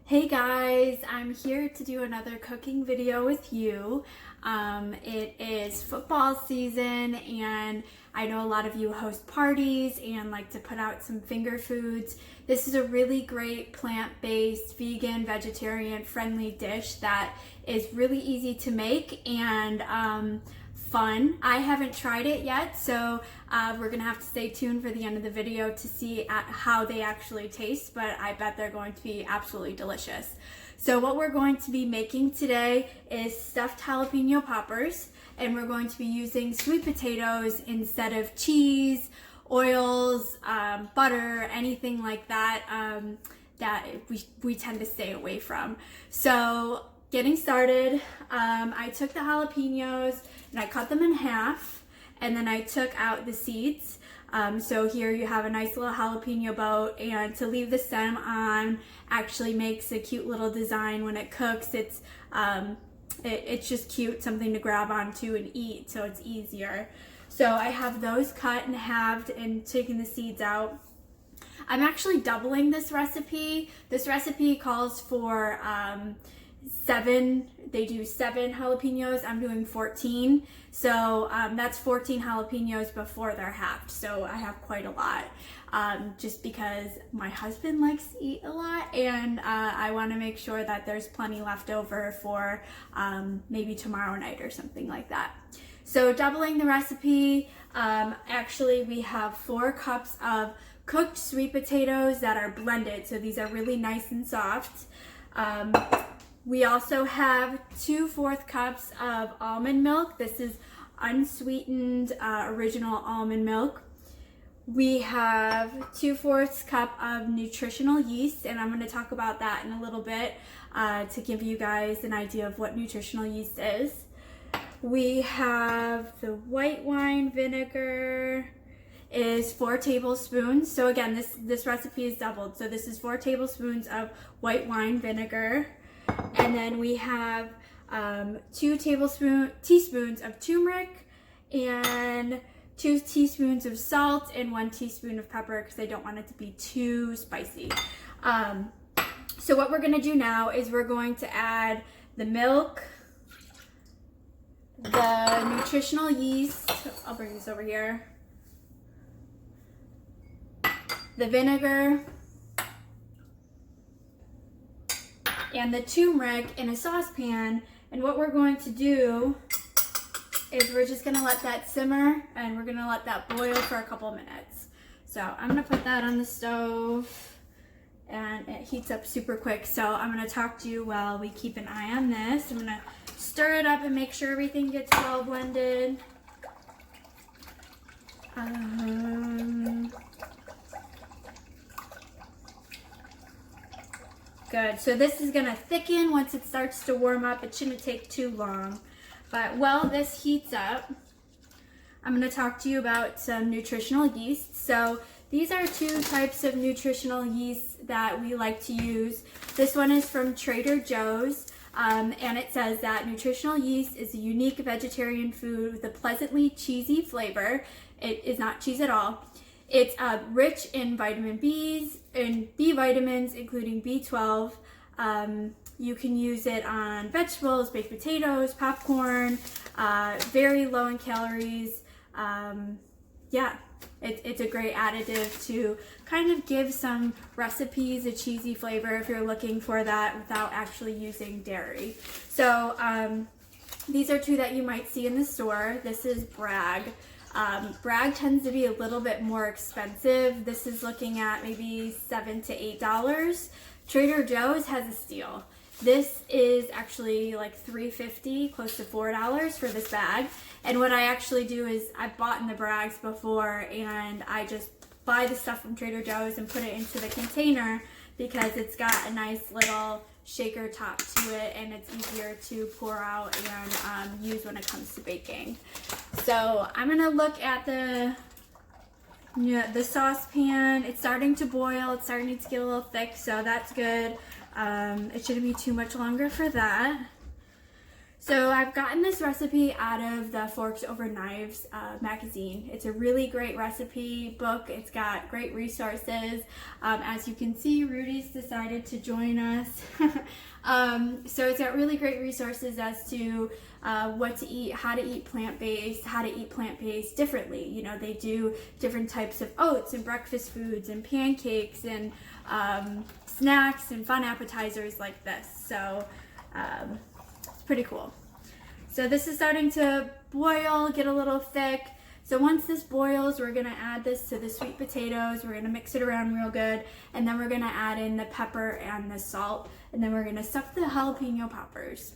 Hey guys, I'm here to do another cooking video with you. It is football season and I know a lot of you host parties and like to put out some finger foods. This is a really great plant-based, vegan, vegetarian friendly dish that is really easy to make and fun. I haven't tried it yet, so we're gonna have to stay tuned for the end of the video to see how they actually taste, but I bet they're going to be absolutely delicious. So what we're going to be making today is stuffed jalapeno poppers, and we're going to be using sweet potatoes instead of cheese, oils, butter, anything like that that we tend to stay away from. So getting started, I took the jalapenos and I cut them in half, and then I took out the seeds. So here you have a nice little jalapeno boat, and to leave the stem on actually makes a cute little design when it cooks. It's just cute, something to grab onto and eat, so it's easier. So I have those cut and halved and taking the seeds out. I'm actually doubling this recipe. This recipe calls for 7, they do 7 jalapenos. I'm doing 14. So that's 14 jalapenos before they're halved. So I have quite a lot just because my husband likes to eat a lot, and I want to make sure that there's plenty left over for maybe tomorrow night or something like that. So doubling the recipe, actually we have 4 cups of cooked sweet potatoes that are blended. So these are really nice and soft. We also have 2/4 cups of almond milk. This is unsweetened original almond milk. We have 2/4 cup of nutritional yeast, and I'm going to talk about that in a little bit to give you guys an idea of what nutritional yeast is. We have the white wine vinegar is 4 tablespoons. So again, this recipe is doubled. So this is 4 tablespoons of white wine vinegar. And then we have 2 teaspoons of turmeric and 2 teaspoons of salt and 1 teaspoon of pepper because I don't want it to be too spicy. So what we're going to do now is we're going to add the milk, the nutritional yeast, I'll bring this over here, the vinegar, and the turmeric in a saucepan. And what we're going to do is we're just gonna let that simmer and we're gonna let that boil for a couple minutes. So I'm gonna put that on the stove and it heats up super quick. So I'm gonna talk to you while we keep an eye on this. I'm gonna stir it up and make sure everything gets well blended. Good, so this is gonna thicken once it starts to warm up. It shouldn't take too long. But while this heats up, I'm gonna talk to you about some nutritional yeast. So these are 2 types of nutritional yeast that we like to use. This one is from Trader Joe's, and it says that nutritional yeast is a unique vegetarian food with a pleasantly cheesy flavor. It is not cheese at all. It's rich in vitamin Bs and B vitamins, including B12. You can use it on vegetables, baked potatoes, popcorn, very low in calories. Yeah, it's a great additive to kind of give some recipes a cheesy flavor if you're looking for that without actually using dairy. So these are 2 that you might see in the store. This is Bragg. Bragg tends to be a little bit more expensive. This is looking at maybe $7 to $8. Trader Joe's has a steal. This is actually like $3.50, close to $4 for this bag. And what I actually do is I've bought in the Braggs before, and I just buy the stuff from Trader Joe's and put it into the container because it's got a nice little shaker top to it and it's easier to pour out and use when it comes to baking. So I'm gonna look at the saucepan. It's starting to boil. It's starting to get a little thick, so that's good. It shouldn't be too much longer for that. So I've gotten this recipe out of the Forks Over Knives magazine. It's a really great recipe book. It's got great resources. As you can see, Rudy's decided to join us. So it's got really great resources as to what to eat, how to eat plant-based, how to eat plant-based differently. You know, they do different types of oats and breakfast foods and pancakes and snacks and fun appetizers like this. So it's pretty cool. So this is starting to boil, get a little thick. So once this boils, we're gonna add this to the sweet potatoes. We're gonna mix it around real good, and then we're gonna add in the pepper and the salt, and then we're gonna stuff the jalapeno poppers.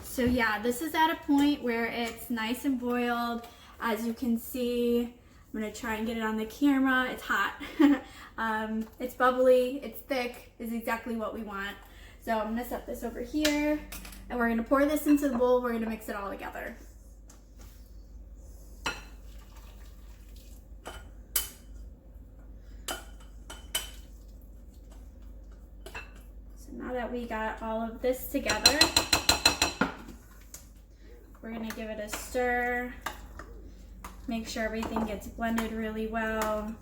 So yeah, this is at a point where it's nice and boiled. As you can see, I'm gonna try and get it on the camera. It's hot. It's bubbly, it's thick, is exactly what we want. So I'm gonna set this over here, and we're gonna pour this into the bowl. We're gonna mix it all together. So now that we got all of this together, we're gonna give it a stir. Make sure everything gets blended really well.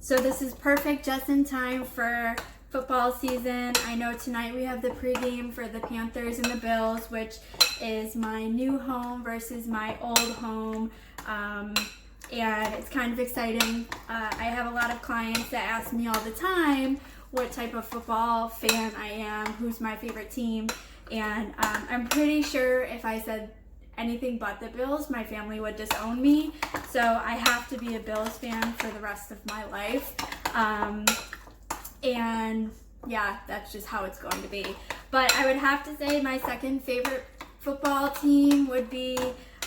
So this is perfect, just in time for football season. I know tonight we have the pregame for the Panthers and the Bills, which is my new home versus my old home. And it's kind of exciting. I have a lot of clients that ask me all the time what type of football fan I am, who's my favorite team. And I'm pretty sure if I said anything but the Bills, my family would disown me. So I have to be a Bills fan for the rest of my life. And yeah, that's just how it's going to be. But I would have to say my second favorite football team would be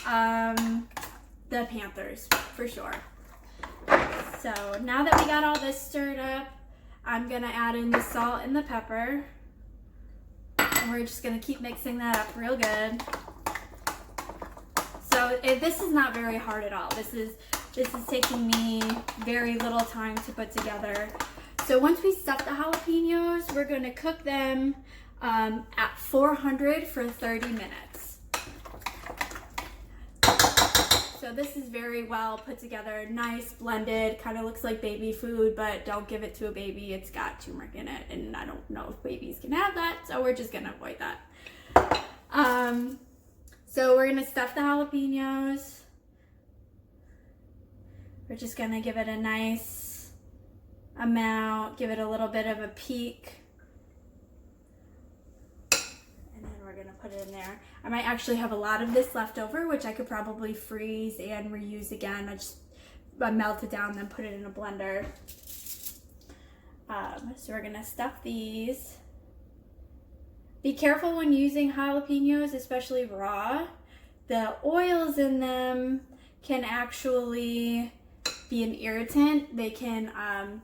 the Panthers, for sure. So now that we got all this stirred up, I'm gonna add in the salt and the pepper. And we're just gonna keep mixing that up real good. So this is not very hard at all. This is taking me very little time to put together. So once we stuff the jalapenos, we're gonna cook them at 400 for 30 minutes. So this is very well put together, nice, blended, kind of looks like baby food, but don't give it to a baby. It's got turmeric in it, and I don't know if babies can have that, so we're just gonna avoid that. So we're gonna stuff the jalapenos. We're just gonna give it a nice amount, give it a little bit of a peak. And then we're gonna put it in there. I might actually have a lot of this left over, which I could probably freeze and reuse again. I melt it down, then put it in a blender. So we're gonna stuff these. Be careful when using jalapenos, especially raw. The oils in them can actually be an irritant. They can,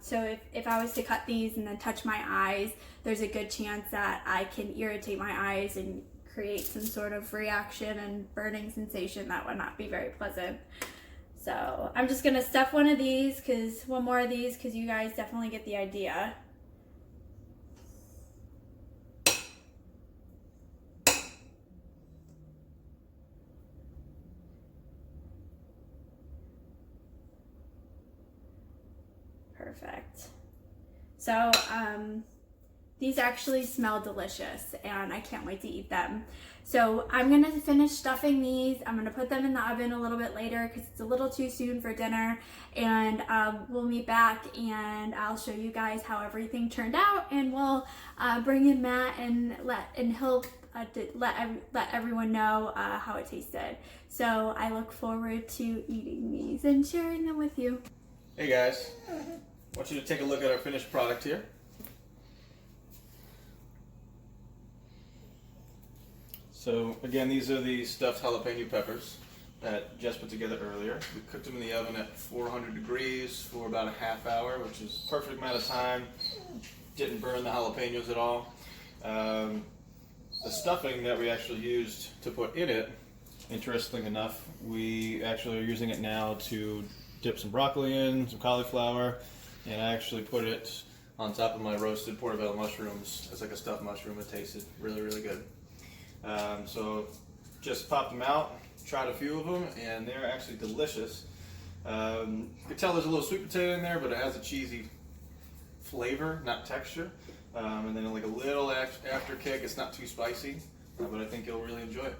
so if I was to cut these and then touch my eyes, there's a good chance that I can irritate my eyes and create some sort of reaction and burning sensation that would not be very pleasant. So I'm just gonna stuff one more of these, because you guys definitely get the idea. Perfect. So these actually smell delicious, and I can't wait to eat them. So I'm gonna finish stuffing these. I'm gonna put them in the oven a little bit later because it's a little too soon for dinner, and we'll meet back and I'll show you guys how everything turned out, and we'll bring in Matt and he'll let everyone know how it tasted. So I look forward to eating these and sharing them with you. Hey guys, I want you to take a look at our finished product here. So again, these are the stuffed jalapeno peppers that Jess put together earlier. We cooked them in the oven at 400 degrees for about a half hour, which is perfect amount of time. Didn't burn the jalapenos at all. The stuffing that we actually used to put in it Interesting enough, we actually are using it now to dip some broccoli in, some cauliflower, and I actually put it on top of my roasted portobello mushrooms as like a stuffed mushroom. It tasted really, really good. So just popped them out, tried a few of them, and they're actually delicious. You can tell there's a little sweet potato in there, but it has a cheesy flavor, not texture. And then like a little after kick. It's not too spicy, but I think you'll really enjoy it.